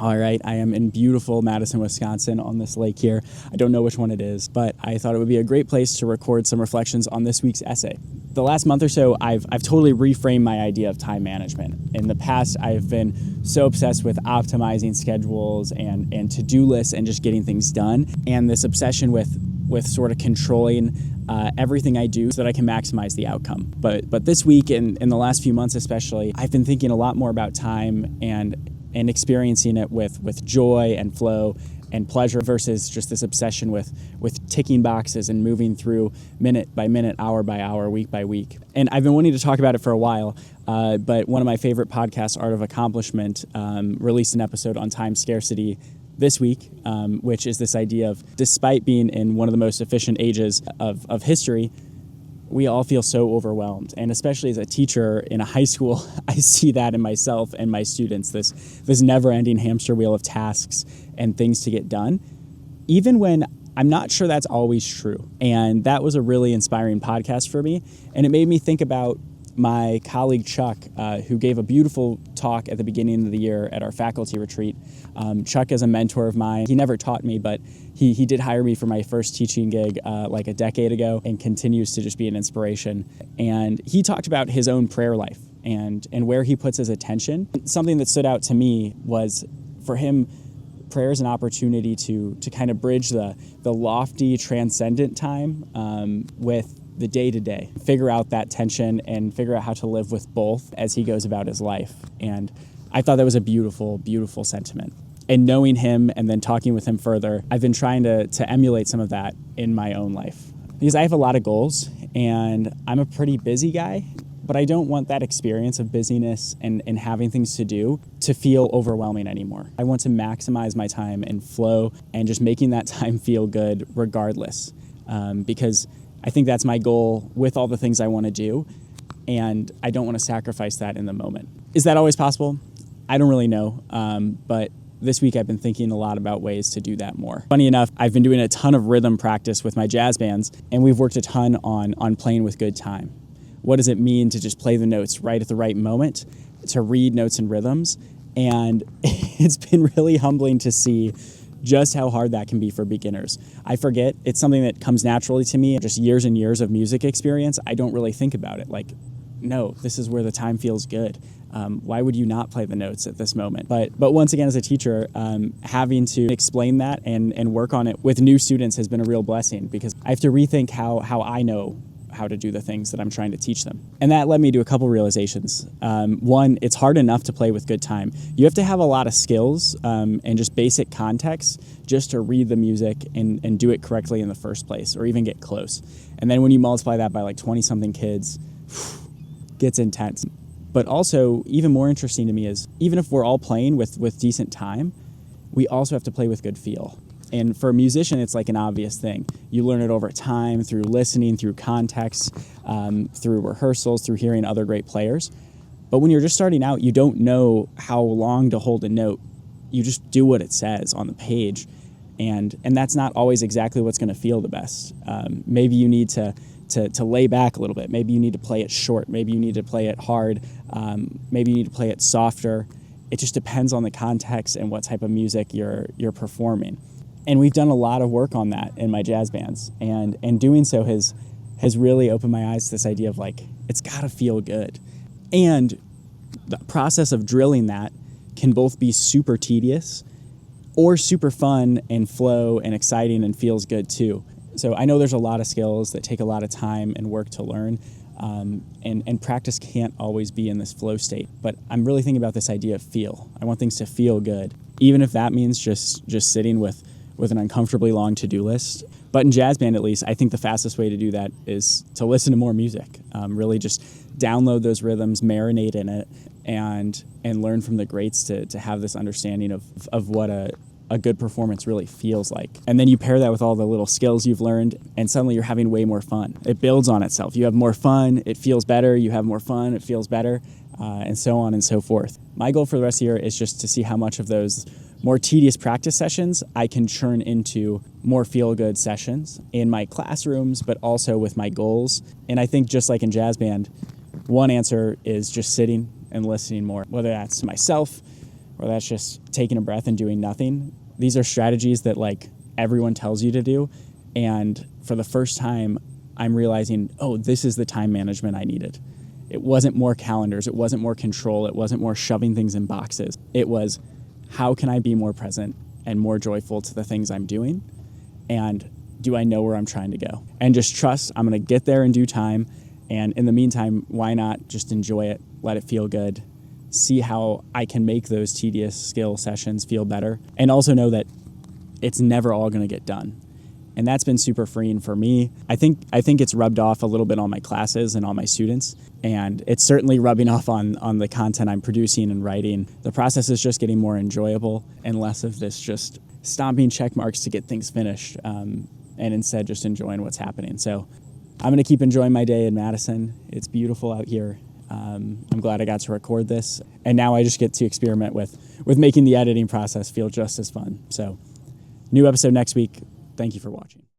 All right, I am in beautiful Madison, Wisconsin on this lake here. I don't know which one it is, but I thought it would be a great place to record some reflections on this week's essay. The last month or so, I've totally reframed my idea of time management. In the past, I've been so obsessed with optimizing schedules and to-do lists and just getting things done, and this obsession with sort of controlling everything I do so that I can maximize the outcome. But this week, in the last few months especially, I've been thinking a lot more about time and experiencing it with joy and flow and pleasure versus just this obsession with ticking boxes and moving through minute by minute, hour by hour, week by week. And I've been wanting to talk about it for a while, but one of my favorite podcasts, Art of Accomplishment, released an episode on time scarcity this week, which is this idea of, despite being in one of the most efficient ages of history, we all feel so overwhelmed. And especially as a teacher in a high school, I see that in myself and my students, this never-ending hamster wheel of tasks and things to get done, even when I'm not sure that's always true. And that was a really inspiring podcast for me. And it made me think about my colleague Chuck, who gave a beautiful talk at the beginning of the year at our faculty retreat. Chuck is a mentor of mine. He never taught me, but he did hire me for my first teaching gig like a decade ago and continues to just be an inspiration. And he talked about his own prayer life and where he puts his attention. Something that stood out to me was, for him, prayer is an opportunity to kind of bridge the lofty, transcendent time with the day-to-day, figure out that tension and figure out how to live with both as he goes about his life. And I thought that was a beautiful, beautiful sentiment. And knowing him and then talking with him further, I've been trying to emulate some of that in my own life. Because I have a lot of goals and I'm a pretty busy guy, but I don't want that experience of busyness and having things to do to feel overwhelming anymore. I want to maximize my time and flow and just making that time feel good regardless, because I think that's my goal with all the things I want to do, and I don't want to sacrifice that in the moment. Is that always possible? I don't really know, but this week I've been thinking a lot about ways to do that more. Funny enough, I've been doing a ton of rhythm practice with my jazz bands, and we've worked a ton on playing with good time. What does it mean to just play the notes right at the right moment, to read notes and rhythms? And it's been really humbling to see just how hard that can be for beginners. I forget, it's something that comes naturally to me, just years and years of music experience. I don't really think about it. Like, no, this is where the time feels good. Why would you not play the notes at this moment? But once again, as a teacher, having to explain that and work on it with new students has been a real blessing, because I have to rethink how I know how to do the things that I'm trying to teach them. And that led me to a couple realizations. One, it's hard enough to play with good time. You have to have a lot of skills and just basic context just to read the music and do it correctly in the first place, or even get close. And then when you multiply that by like 20-something kids, gets intense. But also, even more interesting to me is, even if we're all playing with decent time, we also have to play with good feel. And for a musician, it's like an obvious thing. You learn it over time, through listening, through context, through rehearsals, through hearing other great players. But when you're just starting out, you don't know how long to hold a note. You just do what it says on the page. And that's not always exactly what's going to feel the best. Maybe you need to lay back a little bit. Maybe you need to play it short. Maybe you need to play it hard. Maybe you need to play it softer. It just depends on the context and what type of music you're performing. And we've done a lot of work on that in my jazz bands, and doing so has really opened my eyes to this idea of, like, it's got to feel good. And the process of drilling that can both be super tedious or super fun and flow and exciting and feels good too. So I know there's a lot of skills that take a lot of time and work to learn, and practice can't always be in this flow state. But I'm really thinking about this idea of feel. I want things to feel good, even if that means just sitting with an uncomfortably long to-do list. But in jazz band, at least, I think the fastest way to do that is to listen to more music. Really just download those rhythms, marinate in it, and learn from the greats to have this understanding of what a good performance really feels like. And then you pair that with all the little skills you've learned, and suddenly you're having way more fun. It builds on itself. You have more fun, it feels better. You have more fun, it feels better, and so on and so forth. My goal for the rest of the year is just to see how much of those more tedious practice sessions I can churn into more feel-good sessions in my classrooms, but also with my goals. And I think, just like in jazz band, one answer is just sitting and listening more, whether that's to myself or that's just taking a breath and doing nothing. These are strategies that like everyone tells you to do. And for the first time, I'm realizing, oh, this is the time management I needed. It wasn't more calendars. It wasn't more control. It wasn't more shoving things in boxes. It was, how can I be more present and more joyful to the things I'm doing? And do I know where I'm trying to go? And just trust I'm going to get there in due time. And in the meantime, why not just enjoy it, let it feel good, see how I can make those tedious skill sessions feel better, and also know that it's never all going to get done. And that's been super freeing for me. I think it's rubbed off a little bit on my classes and on my students, and it's certainly rubbing off on the content I'm producing and writing. The process is just getting more enjoyable and less of this just stomping check marks to get things finished, and instead just enjoying what's happening. So I'm going to keep enjoying my day in Madison. It's beautiful out here. I'm glad I got to record this, and now I just get to experiment with making the editing process feel just as fun. So, new episode next week. Thank you for watching.